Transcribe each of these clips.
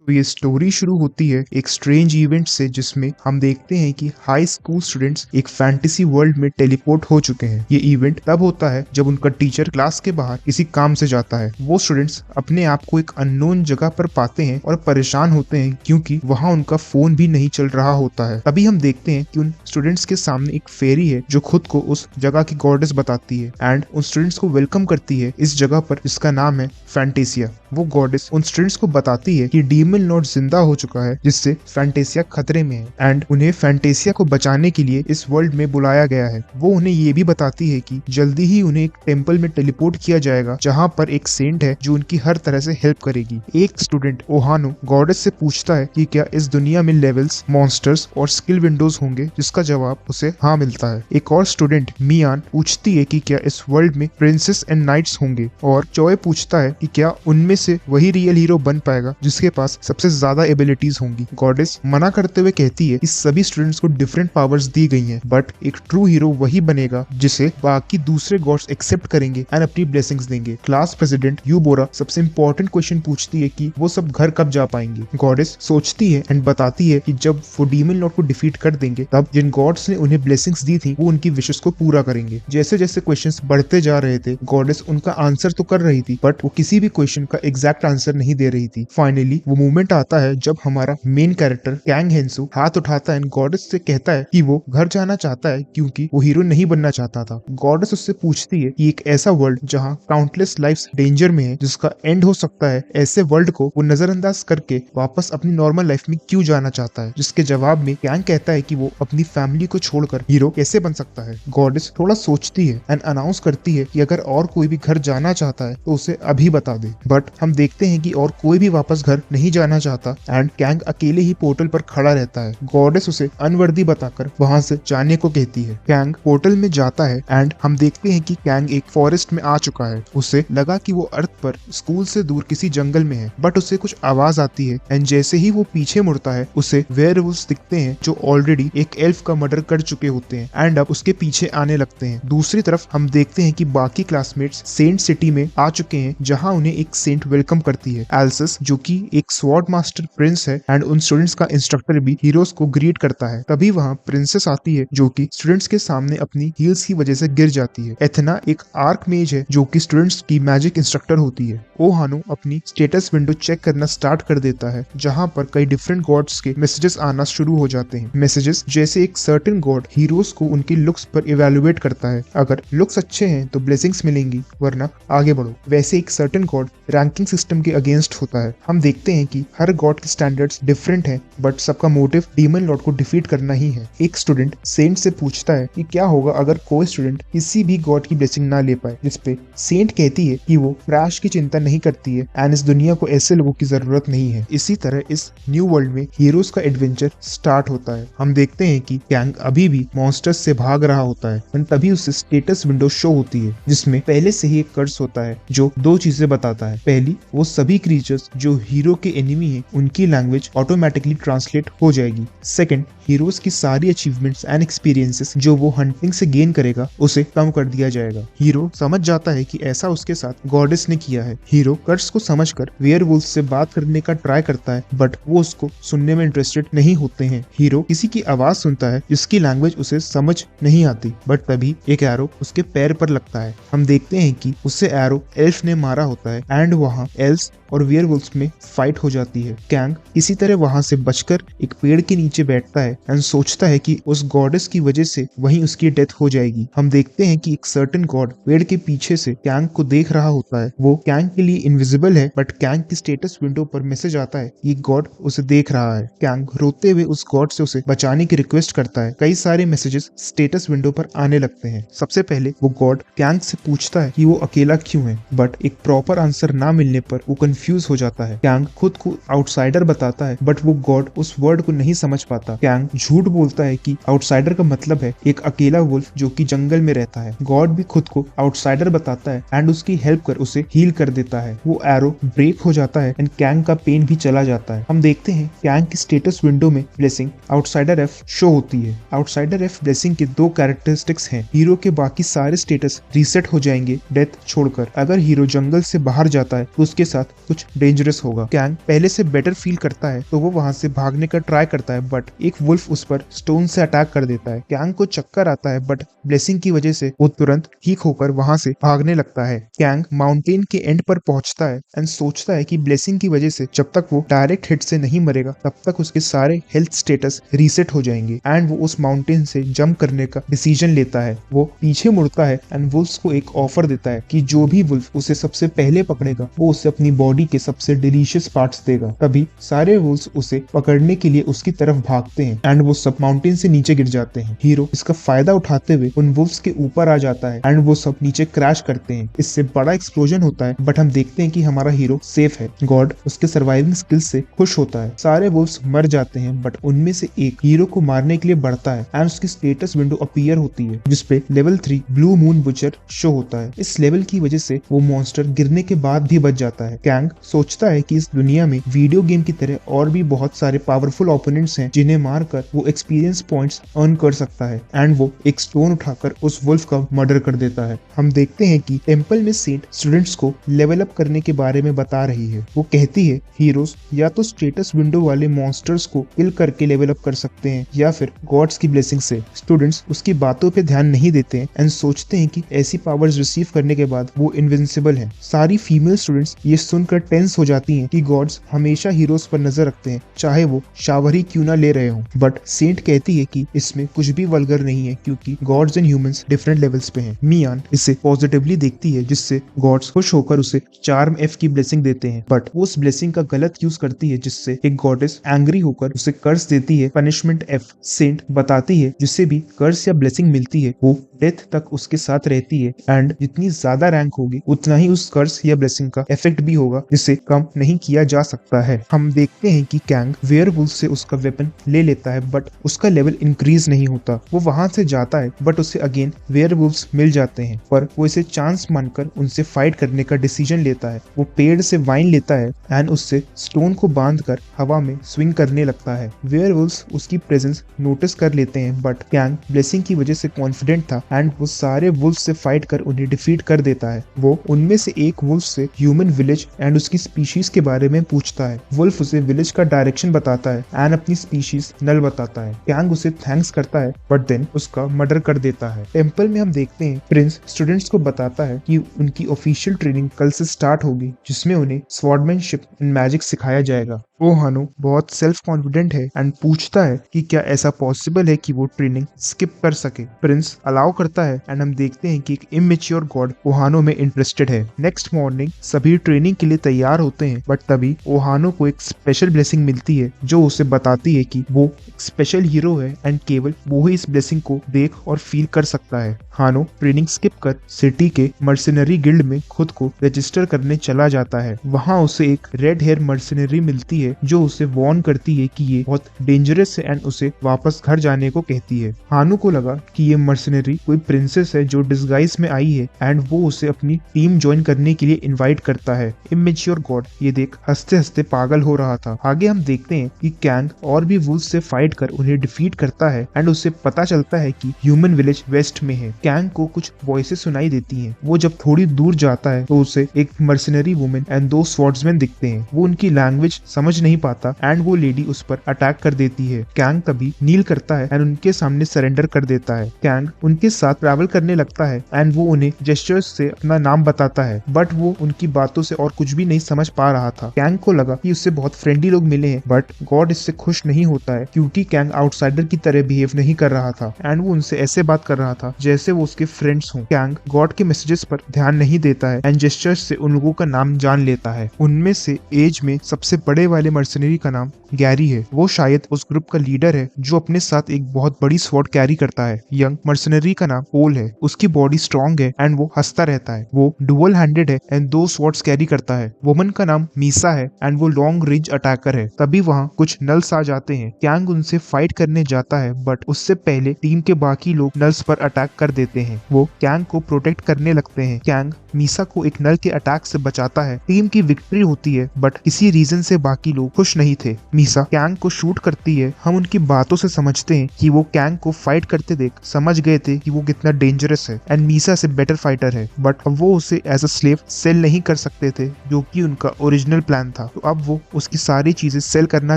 तो ये स्टोरी शुरू होती है एक स्ट्रेंज इवेंट से, जिसमें हम देखते हैं कि हाई स्कूल स्टूडेंट्स एक फैंटेसी वर्ल्ड में टेलीपोर्ट हो चुके हैं। ये इवेंट तब होता है जब उनका टीचर क्लास के बाहर किसी काम से जाता है। वो स्टूडेंट्स अपने आप को एक अननोन जगह पर पाते हैं और परेशान होते हैं क्योंकि वहाँ उनका फोन भी नहीं चल रहा होता है। तभी हम देखते हैं कि उन स्टूडेंट्स के सामने एक फेरी है जो खुद को उस जगह की गॉडेस बताती है एंड उन स्टूडेंट्स को वेलकम करती है इस जगह पर, जिसका नाम है फैंटेसिया। वो गॉडेस उन स्टूडेंट्स को बताती है कि डीमन लॉर्ड जिंदा हो चुका है, जिससे फैंटेसिया खतरे में है एंड उन्हें फैंटेसिया को बचाने के लिए इस वर्ल्ड में बुलाया गया है। वो उन्हें ये भी बताती है कि जल्दी ही उन्हें एक टेम्पल में टेलीपोर्ट किया जाएगा, जहाँ पर एक सेंट है जो उनकी हर तरह से हेल्प करेगी। एक स्टूडेंट ओहानो गॉडेस से पूछता है कि क्या इस दुनिया में लेवल्स, मॉन्स्टर्स और स्किल विंडोज होंगे, जिसका जवाब उसे हाँ मिलता है। एक और स्टूडेंट मियान पूछती है कि क्या इस वर्ल्ड में प्रिंसेस एंड नाइट्स होंगे, और चॉय पूछता है कि क्या उनमें से वही रियल हीरो बन पाएगा जिसके पास सबसे ज्यादा एबिलिटीज होंगी। गॉडेस मना करते हुए कहती है कि सभी स्टूडेंट्स को डिफरेंट पावर्स दी गई हैं, बट एक ट्रू हीरो वही बनेगा जिसे बाकी दूसरे गॉड्स एक्सेप्ट करेंगे एंड अपनी ब्लेसिंग्स देंगे। क्लास प्रेसिडेंट यूबोरा सबसे इंपॉर्टेंट क्वेश्चन पूछती है कि वो सब घर कब जा पाएंगे। गॉडेस सोचती है एंड बताती है कि जब वो डीमन लॉर्ड को डिफीट कर देंगे, तब जिन गॉड्स ने उन्हें ब्लेसिंग्स दी थी वो उनकी विशेस को पूरा करेंगे। जैसे जैसे क्वेश्चंस बढ़ते जा रहे थे, गॉडेस उनका आंसर तो कर रही थी, बट वो किसी भी क्वेश्चन का एग्जैक्ट आंसर नहीं दे रही थी। फाइनली वो मोमेंट आता है जब हमारा मेन कैरेक्टर कैंग हेंसु हाथ उठाता है एंड गॉडेस से कहता है कि वो घर जाना चाहता है क्योंकि वो हीरो नहीं बनना चाहता था। गॉडेस उससे पूछती है कि एक ऐसा वर्ल्ड जहाँ काउंटलेस लाइफ्स डेंजर में है, जिसका एंड हो सकता है, ऐसे वर्ल्ड को वो नजरअंदाज करके वापस अपनी नॉर्मल लाइफ में क्यों जाना चाहता है। जिसके जवाब में कैंग कहता है कि वो अपनी फैमिली को छोड़कर हीरो कैसे बन सकता है। गॉडेस थोड़ा सोचती है एंड अनाउंस करती है कि अगर और कोई भी घर जाना चाहता है तो उसे अभी बता दे। बट हम देखते हैं कि और कोई भी वापस घर नहीं जाना चाहता एंड कैंग अकेले ही पोर्टल पर खड़ा रहता है। गॉडेस उसे अनवर्दी बताकर वहां से जाने को कहती है। कैंग पोर्टल में जाता है एंड हम देखते हैं कि कैंग एक फॉरेस्ट में आ चुका है। उसे लगा कि वो अर्थ पर स्कूल से दूर किसी जंगल में है, बट उसे कुछ आवाज आती है एंड जैसे ही वो पीछे मुड़ता है, उसे वेयरवुल्व्स दिखते हैं जो ऑलरेडी एक एल्फ का मर्डर कर चुके होते हैं एंड अब उसके पीछे आने लगते हैं। दूसरी तरफ हम देखते हैं कि बाकी क्लासमेट्स सेंट सिटी में आ चुके हैं, जहाँ उन्हें एक सेंट वेलकम करती है, एल्सस, जो कि एक स्वॉर्ड मास्टर प्रिंस है एंड उन स्टूडेंट्स का इंस्ट्रक्टर भी हीरोज को ग्रीट करता है। तभी वहाँ प्रिंसेस आती है जो कि स्टूडेंट्स के सामने अपनी हील्स की वजह से गिर जाती है। एथना एक आर्क मेज है जो कि स्टूडेंट्स की मैजिक इंस्ट्रक्टर होती है। ओहानो अपनी स्टेटस विंडो चेक करना स्टार्ट कर देता है, जहाँ पर कई डिफरेंट गॉड्स के मैसेजेस आना शुरू हो जाते हैं। मैसेजेस जैसे एक सर्टेन गॉड हीरोज को उनकी लुक्स पर इवेलुएट करता है, अगर लुक्स अच्छे हैं तो ब्लेसिंग्स मिलेंगी, वरना आगे बढ़ो। वैसे एक सर्टेन गॉड रैंकिंग सिस्टम के अगेंस्ट होता है। हम देखते हैं कि हर गॉड के स्टैंडर्ड्स डिफरेंट हैं, बट सबका मोटिव डीमन लॉर्ड को डिफीट करना ही है। एक स्टूडेंट सेंट से पूछता है कि क्या होगा अगर कोई स्टूडेंट किसी भी गॉड की ब्लेसिंग ना ले पाए, जिसपे सेंट कहती है कि वो क्रैश की चिंता नहीं करती है एंड इस दुनिया को ऐसे लोगों की जरूरत नहीं है। इसी तरह इस न्यू वर्ल्ड में हीरोज का एडवेंचर स्टार्ट होता है। हम देखते हैं कि कैंग अभी भी मॉन्स्टर्स से भाग रहा होता है एंड तभी उसे स्टेटस विंडो शो होती है, जिसमें पहले से ही एक कर्स होता है जो दो चीजें बताता है। पहली, वो सभी क्रीचर्स जो हीरो के एनिमी है उनकी लैंग्वेज ऑटोमेटिकली ट्रांसलेट हो जाएगी। सेकंड, हीरोज की सारी अचीवमेंट्स एंड एक्सपीरियंसेस जो वो हंटिंग से गेन करेगा उसे कम कर दिया जाएगा। हीरो समझ जाता है कि ऐसा उसके साथ गॉडेस ने किया है। हीरो कर्स को समझकर वेयरवुल्फ से बात करने का ट्राई करता है, बट वो उसको सुनने में इंटरेस्टेड नहीं होते हैं। हीरो किसी की आवाज सुनता है जिसकी लैंग्वेज उसे समझ नहीं आती, बट तभी एक एरो उसके पैर पर लगता है। हम देखते हैं कि उससे एरो एल्फ ने मारा होता है एंड वहाँ एल्फ और वेयरवुल्व्स में फाइट हो जाती है। कैंग किसी तरह वहां से बचकर एक पेड़ के नीचे बैठता है एंड सोचता है कि उस गॉडेस की वजह से वहीं उसकी डेथ हो जाएगी। हम देखते हैं कि एक सर्टेन गॉड पेड़ के पीछे से कैंग को देख रहा होता है। वो कैंग के लिए इनविजिबल है, बट कैंग की स्टेटस विंडो पर मैसेज आता है कि गॉड उसे देख रहा है। कैंग रोते हुए उस गॉड से उसे बचाने की रिक्वेस्ट करता है। कई सारे मैसेजेस स्टेटस विंडो पर आने लगते हैं। सबसे पहले वो गॉड कैंग से पूछता है कि वो अकेला क्यों है, बट एक प्रॉपर आंसर ना मिलने पर वो कंफ्यूज हो जाता है। कैंग खुद को आउटसाइडर बताता है, बट वो गॉड उस वर्ड को नहीं समझ पाता। कैंग झूठ बोलता है कि आउटसाइडर का मतलब है एक अकेला वुल्फ जो कि जंगल में रहता है। गॉड भी खुद को आउटसाइडर बताता है एंड उसकी हेल्प कर उसे हील कर देता है। वो एरो ब्रेक हो जाता है एंड कैंग का पेन भी चला जाता है। हम देखते हैं कैंग की स्टेटस विंडो में ब्लेसिंग आउटसाइडर एफ शो होती है। आउटसाइडर एफ ब्लेसिंग के दो कैरेक्टरिस्टिक्स हैं। हीरो के बाकी सारे स्टेटस रीसेट हो जाएंगे डेथ छोड़कर। अगर हीरो जंगल से बाहर जाता है तो उसके साथ कुछ डेंजरस होगा। कैंग पहले से बेटर फील करता है तो वो वहां से भागने का ट्राई करता है, बट एक वुल्फ उस पर स्टोन से अटैक कर देता है। कैंग को चक्कर आता है, बट ब्लेसिंग की वजह से वो तुरंत ठीक होकर वहां से भागने लगता है। कैंग माउंटेन के एंड पर पहुंचता है एंड सोचता है कि ब्लेसिंग की वजह से जब तक वो डायरेक्ट हिट से नहीं मरेगा तब तक उसके सारे हेल्थ स्टेटस रीसेट हो जाएंगे एंड वो उस माउंटेन से जंप करने का डिसीजन लेता है। वो पीछे मुड़ता है एंड वुल्फ्स को एक ऑफर देता है कि जो भी वुल्फ उसे सबसे पहले पकड़ेगा वो उसे अपनी बॉडी के सबसे डिलीशियस पार्ट्स देगा। तभी सारे वुल्फ्स उसे पकड़ने के लिए उसकी तरफ भागते हैं एंड वो सब माउंटेन से नीचे गिर जाते हैं। हीरो इसका फायदा उठाते हुए उन वुल्फ्स के ऊपर आ जाता है एंड वो सब नीचे क्रैश करते हैं। इससे बड़ा एक्सप्लोजन होता है, बट हम देखते हैं कि हमारा हीरो सेफ है। गॉड उसके सर्वाइविंग स्किल्स से खुश होता है। सारे वुल्फ्स मर जाते हैं, बट उनमें से एक हीरो को मारने के लिए बढ़ता है एंड उसकी स्टेटस विंडो अपीयर होती है जिसपे level 3 blue moon butcher show होता है। इस लेवल की वजह से वो मॉन्स्टर गिरने के बाद भी बच जाता है। कैंग सोचता है कि इस दुनिया में वीडियो गेम की तरह और भी बहुत सारे पावरफुल ओपोनेंट्स हैं जिन्हें मारकर वो एक्सपीरियंस पॉइंट्स अर्न कर सकता है एंड वो एक स्टोन उठाकर उस वुल्फ का मर्डर कर देता है। हम देखते हैं कि टेंपल में सेंट स्टूडेंट्स को लेवल अप करने के बारे में बता रही है। वो कहती है हीरोज या तो स्टेटस विंडो वाले मॉन्स्टर्स को किल करके लेवल अप कर सकते हैं या फिर गॉड्स की ब्लेसिंग से। स्टूडेंट्स उसकी बातों पे ध्यान नहीं देते हैं एंड सोचते हैं कि ऐसी पावर्स रिसीव करने के बाद वो इनविंसिबल हैं। सारी फीमेल स्टूडेंट्स ये सुनकर टेंस हो जाती हैं कि गॉड्स हमेशा हीरोज पर नजर रखते हैं चाहे वो शावर ही क्यों ना ले रहे हों। बट सेंट कहती है कि इसमें कुछ भी वल्गर नहीं है क्योंकि gods and humans different levels पे हैं। मियान इसे पॉजिटिवली देखती है जिससे गॉड्स खुश होकर उसे चार्म एफ की ब्लेसिंग देते हैं, बट वो उस ब्लेसिंग का गलत यूज करती है जिससे एक गॉडेस एंग्री होकर उसे कर्स देती है, पनिशमेंट एफ। सेंट बताती है जिससे भी कर्स या ब्लेसिंग मिलती है वो डेथ तक उसके साथ रहती है एंड जितनी ज्यादा रैंक होगी उतना ही उस कर्स या ब्लेसिंग का इफेक्ट भी होगा जिसे कम नहीं किया जा सकता है। हम देखते हैं कि कैंग वेयरवुल्फ से उसका वेपन ले लेता है, बट उसका लेवल इंक्रीज नहीं होता। वो वहां से जाता है बट उसे अगेन वेयरवुल्फ्स मिल जाते हैं, पर वो इसे चांस मानकर उनसे फाइट करने का डिसीजन लेता है। वो पेड़ से वाइन लेता है एंड उससे स्टोन को बांधकर हवा में स्विंग करने लगता है। वेयरवुल्फ्स उसकी प्रेजेंस नोटिस कर लेते हैं, बट कैंग ब्लेसिंग की वजह से कॉन्फिडेंट था एंड वो सारे वुल्फ से फाइट कर उन्हें डिफीट कर देता है। वो उनमें से एक वुल्फ से ह्यूमन विलेज एंड उसकी स्पीशीज के बारे में पूछता है। वुल्फ उसे विलेज का डायरेक्शन बताता है एंड अपनी स्पीशीज नल बताता है। कैंग उसे थैंक्स करता है बट देन उसका मर्डर कर देता है। टेंपल में हम देखते हैं प्रिंस स्टूडेंट्स को बताता है कि उनकी ऑफिशियल ट्रेनिंग कल से स्टार्ट होगी जिसमें उन्हें स्वॉर्डमैनशिप एंड मैजिक सिखाया जाएगा। ओहानो बहुत सेल्फ कॉन्फिडेंट है एंड पूछता है कि क्या ऐसा पॉसिबल है कि वो ट्रेनिंग स्किप कर सके। प्रिंस अलाउ करता है एंड हम देखते हैं कि एक इमेच्योर गॉड ओहानो में इंटरेस्टेड है। नेक्स्ट मॉर्निंग सभी ट्रेनिंग के लिए तैयार होते हैं, बट तभी ओहानो को एक स्पेशल ब्लेसिंग मिलती है जो उसे बताती है कि वो एक स्पेशल हीरो है एंड केवल वो ही इस ब्लेसिंग को देख और फील कर सकता है। हानो ट्रेनिंग स्किप कर सिटी के मर्सिनरी गिल्ड में खुद को रजिस्टर करने चला जाता है। वहाँ उसे एक रेड हेयर मर्सिनरी मिलती है जो उसे वार्न करती है कि ये बहुत डेंजरस है एंड उसे वापस घर जाने को कहती है। हानो को लगा कि ये मर्सिनरी कोई प्रिंसेस है जो डिस्गाइज में आई है एंड वो उसे अपनी टीम ज्वाइन करने के लिए इनवाइट करता है। इमेच्योर गॉड ये देख हंसते हंसते पागल हो रहा था। आगे हम देखते हैं कि कैंग और भी वुल्फ से फाइट कर उन्हें डिफीट करता है एंड उसे पता चलता है कि ह्यूमन विलेज वेस्ट में है। कैंग को कुछ वॉइसेस सुनाई देती हैं। वो जब थोड़ी दूर जाता है तो उसे एक मर्सिनरी वुमेन एंड 2 स्वॉर्ड्समैन दिखते हैं। वो उनकी लैंग्वेज समझ नहीं पाता एंड वो लेडी उस पर अटैक कर देती है। कैंग तभी नील करता है एंड उनके सामने सरेंडर कर देता है। कैंग उनके साथ ट्रैवल करने लगता है एंड वो उन्हें जेस्चर्स से अपना नाम बताता है, बट वो उनकी बातों से और कुछ भी नहीं समझ पा रहा था। कैंग को लगा कि उससे बहुत फ्रेंडली लोग मिले हैं, बट गॉड इससे खुश नहीं होता है क्योंकि कैंग आउटसाइडर की तरह बिहेव नहीं कर रहा था एंड वो उनसे ऐसे बात कर रहा था जैसे वो उसके फ्रेंड्स हों। कैंग गॉड के मैसेजेस पर ध्यान नहीं देता है एंड जेस्चर्स से उन लोगों का नाम जान लेता है। उनमें से एज में सबसे बड़े वाले मर्सिनरी का नाम गैरी है। वो शायद उस ग्रुप का लीडर है जो अपने साथ एक बहुत बड़ी स्वॉर्ड कैरी करता है। यंग मर्सिनरी का नाम पोल है। उसकी बॉडी स्ट्रॉन्ग है एंड वो हंसता रहता है। वो डुअल हैंडेड है एंड 2 स्वॉर्ड्स कैरी करता है। वुमन का नाम मीसा है एंड वो लॉन्ग रेंज अटैकर है। तभी वहाँ कुछ नल्स आ जाते हैं। कैंग उनसे फाइट करने जाता है, बट उससे पहले टीम के बाकी लोग नल्स पर अटैक कर देते हैं। वो कैंग को प्रोटेक्ट करने लगते हैं। कैंग मीसा को एक नल के अटैक से बचाता है। टीम की विक्ट्री होती है, बट किसी रीजन से बाकी लोग खुश नहीं थे। मीसा कैंग को शूट करती है। हम उनकी बातों से समझते हैं कि वो कैंग को फाइट करते देख समझ गए थे कि वो कितना डेंजरस है एंड मीसा से बेटर फाइटर है, बट अब वो उसे एज अ स्लेव सेल नहीं कर सकते थे जो कि उनका ओरिजिनल प्लान था। था, तो अब वो उसकी सारी चीजें सेल करना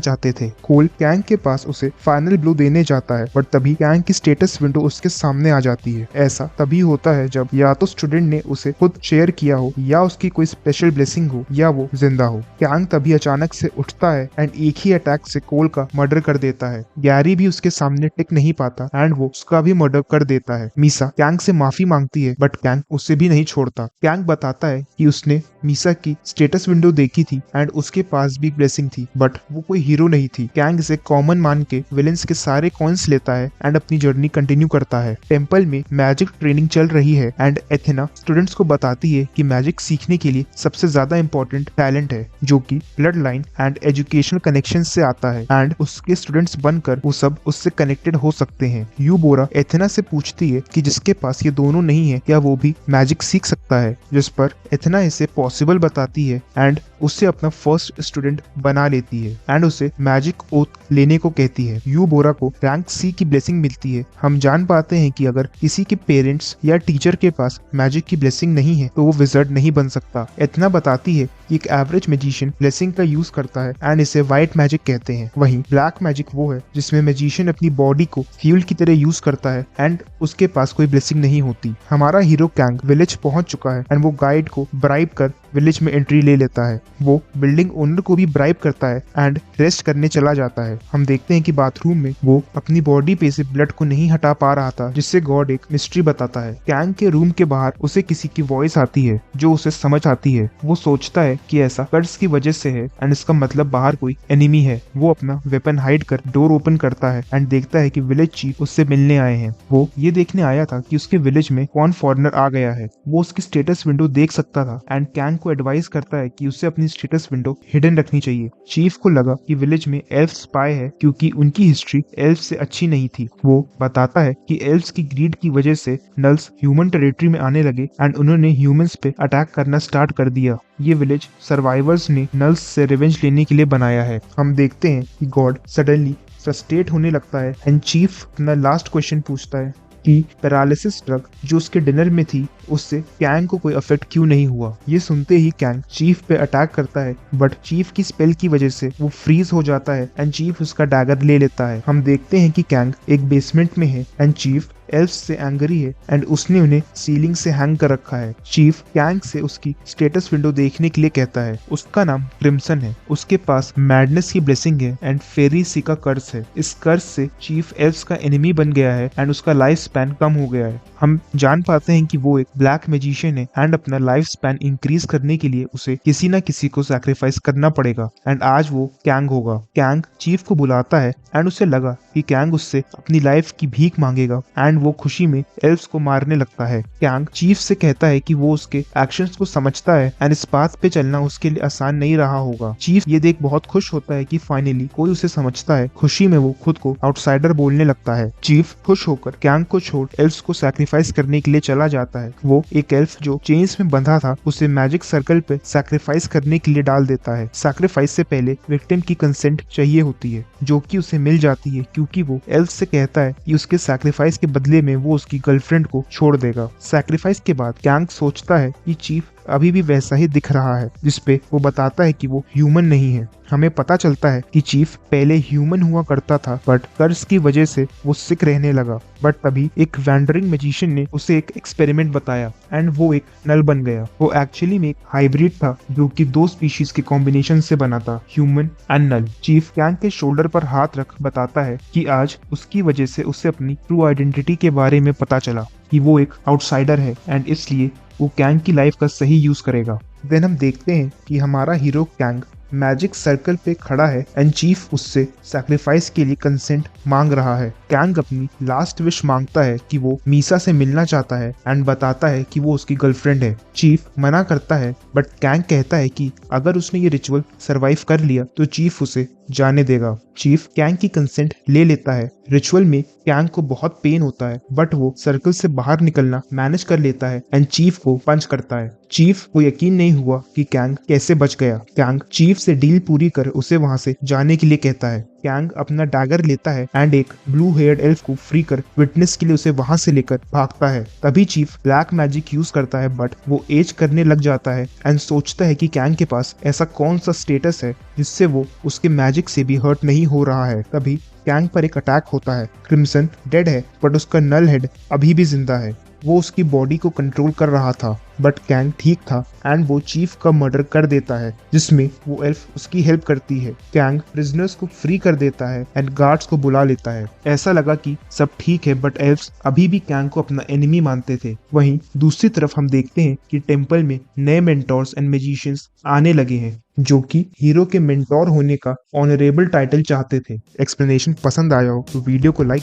चाहते थे। कोल कैंग के पास उसे फाइनल ब्लो देने जाता है, बट तभी कैंग की स्टेटस विंडो उसके सामने आ जाती है। ऐसा तभी होता है जब या तो स्टूडेंट ने उसे खुद शेयर किया हो, या उसकी कोई स्पेशल ब्लेसिंग हो, या वो जिंदा हो। कैंग तभी अचानक से उठता है एंड एक ही अटैक से कोल का मर्डर कर देता है। गैरी भी उसके सामने टिक नहीं पाता एंड वो उसका भी मर्डर कर देता है। मीसा कैंग से माफी मांगती है, बट कैंग उसे भी नहीं छोड़ता। कैंग बताता है कि उसने मीसा की स्टेटस विंडो देखी थी एंड उसके पास भी ब्लेसिंग थी, बट वो कोई हीरो नहीं थी। कैंग इसे कॉमन मान के विलेंस के सारे कॉइन्स लेता है एंड अपनी जर्नी कंटिन्यू करता है। टेम्पल में मैजिक ट्रेनिंग चल रही है एंड एथेना स्टूडेंट्स को बताती है कि मैजिक सीखने के लिए सबसे ज्यादा इम्पोर्टेंट टैलेंट है, जो कि blood line and educational connection से आता है एंड उसके स्टूडेंट्स बनकर वो सब उससे कनेक्टेड हो सकते हैं। यूबोरा एथेना से पूछती है कि जिसके पास ये दोनों नहीं है, क्या वो भी मैजिक सीख सकता है, जिस पर एथेना इसे पॉसिबल बताती है एंड उससे अपना फर्स्ट स्टूडेंट बना लेती है एंड उसे मैजिक ओथ लेने को कहती है। यूबोरा को रैंक सी की ब्लेसिंग मिलती है। हम जान पाते हैं कि अगर किसी के पेरेंट्स या टीचर के पास मैजिक की ब्लेसिंग नहीं है तो वो विजर्ड नहीं बन सकता। एथना बताती है कि एक एवरेज मैजिशियन ब्लेसिंग का यूज करता है एंड इसे व्हाइट मैजिक कहते हैं। वहीं ब्लैक मैजिक वो है जिसमें मैजिशियन अपनी बॉडी को फ्यूल की तरह यूज करता है एंड उसके पास कोई ब्लेसिंग नहीं होती। हमारा हीरो कैंग विलेज पहुंच चुका है एंड वो गाइड को ब्राइब कर विलेज में एंट्री ले लेता है। वो बिल्डिंग ओनर को भी ब्राइब करता है एंड रेस्ट करने चला जाता है। हम देखते हैं कि बाथरूम में वो अपनी बॉडी पे से ब्लड को नहीं हटा पा रहा था, जिससे गॉड एक मिस्ट्री बताता है। कैंग के रूम के बाहर उसे किसी की वॉइस आती है जो उसे समझ आती है। वो सोचता है कि ऐसा कर्ज की वजह से है एंड इसका मतलब बाहर कोई एनिमी है। वो अपना वेपन हाइड कर डोर ओपन करता है एंड देखता है कि विलेज चीफ उससे मिलने आए हैं। वो ये देखने आया था कि उसके विलेज में कौन फॉरेनर आ गया है। वो उसकी स्टेटस विंडो देख सकता था एंड कैंग को एडवाइस करता है कि उसे अपनी स्टेटस विंडो हिडन रखनी चाहिए। चीफ को लगा कि विलेज में एल्फ स्पाई है क्योंकि उनकी हिस्ट्री एल्फ से अच्छी नहीं थी। वो बताता है कि एल्फ्स की ग्रीड की वजह से नल्स ह्यूमन टेरिटरी में आने लगे एंड उन्होंने ह्यूमंस पे अटैक करना स्टार्ट कर दिया। ये विलेज सर्वाइवर्स ने नल्स से रिवेंज लेने के लिए बनाया है। हम देखते हैं कि गॉड सडनली फ्रस्ट्रेट होने लगता है एंड चीफ अपना लास्ट क्वेश्चन पूछता है कि पैरालिसिस ड्रग जो उसके डिनर में थी उससे कैंग को कोई अफेक्ट क्यों नहीं हुआ। ये सुनते ही कैंग चीफ पे अटैक करता है, बट चीफ की स्पेल की वजह से वो फ्रीज हो जाता है एंड चीफ उसका डैगर ले लेता है। हम देखते हैं कि कैंग एक बेसमेंट में है एंड चीफ एल्फ से एंग्री है एंड उसने उन्हें सीलिंग से हैंग कर रखा है। चीफ कैंग से उसकी स्टेटस विंडो देखने के लिए कहता है। उसका नाम क्रिम्सन है। उसके पास मैडनेस की ब्लेसिंग है एंड फेरी सी का कर्ज है। इस कर्ज से चीफ एल्फ्स का एनिमी बन गया है एंड उसका लाइफ स्पैन कम हो गया है। हम जान पाते हैं कि वो एक ब्लैक मैजिशियन है एंड अपना लाइफ स्पैन इंक्रीज करने के लिए उसे किसी न किसी को सैक्रिफाइस करना पड़ेगा एंड आज वो कैंग होगा। कैंग चीफ को बुलाता है एंड उसे लगा कि कैंग उससे अपनी लाइफ की भीख मांगेगा एंड वो खुशी में एल्फ्स को मारने लगता है। कैंग चीफ से कहता है कि वो उसके एक्शंस को समझता है एंड इस पाथ पे चलना उसके लिए आसान नहीं रहा होगा। चीफ ये देख बहुत खुश होता है कि फाइनली कोई उसे समझता है। खुशी में वो खुद को आउटसाइडर बोलने लगता है। चीफ खुश होकर कैंग को छोड़ एल्फ्स को सैक्रिफाइस करने के लिए चला जाता है। वो एक एल्फ जो चेन्स में बंधा था उसे मैजिक सर्कल पे सैक्रिफाइस करने के लिए डाल देता है। सैक्रिफाइस से पहले विक्टिम की कंसेंट चाहिए होती है, जो कि उसे मिल जाती है क्योंकि वो एल्फ से कहता है कि उसके सैक्रिफाइस के बदले में वो उसकी गर्लफ्रेंड को छोड़ देगा। सैक्रिफाइस के बाद कैंग सोचता है कि चीफ अभी भी वैसा ही दिख रहा है, जिसपे वो बताता है कि वो ह्यूमन नहीं है। हमें पता चलता है कि चीफ पहले ह्यूमन हुआ करता था, बट कर्ज की वजह से वो सिक रहने लगा। बट तभी एक वैंडरिंग मैजिशियन ने उसे एक एक्सपेरिमेंट बताया एंड वो एक नल बन गया। वो एक्चुअली में एक हाइब्रिड था जो कि दो स्पीशीज के कॉम्बिनेशन से बना था, human and null. Chief Kang के शोल्डर पर हाथ रख बताता है कि आज उसकी वजह से उसे अपनी ट्रू आइडेंटिटी के बारे में पता चला कि वो एक आउटसाइडर है एंड इसलिए वो कैंग की लाइफ का सही यूज करेगा। देन हम देखते हैं कि हमारा हीरो कैंग मैजिक सर्कल पे खड़ा है एंड चीफ उससे सैक्रिफाइस के लिए कंसेंट मांग रहा है। कैंग अपनी लास्ट विश मांगता है कि वो मीसा से मिलना चाहता है एंड बताता है कि वो उसकी गर्लफ्रेंड है। चीफ मना करता है, बट कैंग कहता है कि अगर उसने ये रिचुअल सरवाइव कर लिया तो चीफ उसे जाने देगा। चीफ कैंग की कंसेंट ले लेता है। रिचुअल में कैंग को बहुत पेन होता है, बट वो सर्कल से बाहर निकलना मैनेज कर लेता है एंड चीफ को पंच करता है। चीफ को यकीन नहीं हुआ कि कैंग कैसे बच गया। कैंग चीफ से डील पूरी कर उसे वहां से जाने के लिए कहता है। कैंग अपना डैगर लेता है एंड एक ब्लू हेयर्ड एल्फ को फ्री कर विटनेस के लिए उसे वहां से लेकर भागता है। तभी चीफ ब्लैक मैजिक यूज करता है बट वो एज करने लग जाता है एंड सोचता है कि कैंग के पास ऐसा कौन सा स्टेटस है जिससे वो उसके मैजिक से भी हर्ट नहीं हो रहा है। तभी कैंग पर एक अटैक होता है। क्रिम्सन डेड है बट उसका नल हेड अभी भी जिंदा है। वो उसकी बॉडी को कंट्रोल कर रहा था बट कैंग ठीक था एंड वो चीफ का मर्डर कर देता है जिसमें वो एल्फ उसकी हेल्प करती है। कैंग प्रिजनर्स को फ्री कर देता है एंड गार्ड्स को बुला लेता है। ऐसा लगा कि सब ठीक है बट एल्फ्स अभी भी कैंग को अपना एनिमी मानते थे। वहीं दूसरी तरफ हम देखते हैं कि टेम्पल में नए मेंटोर्स एंड मैजिशियंस आने लगे हैं जो कि हीरो के मेंटोर होने का ऑनरेबल टाइटल चाहते थे। एक्सप्लेनेशन पसंद आया हो तो वीडियो को लाइक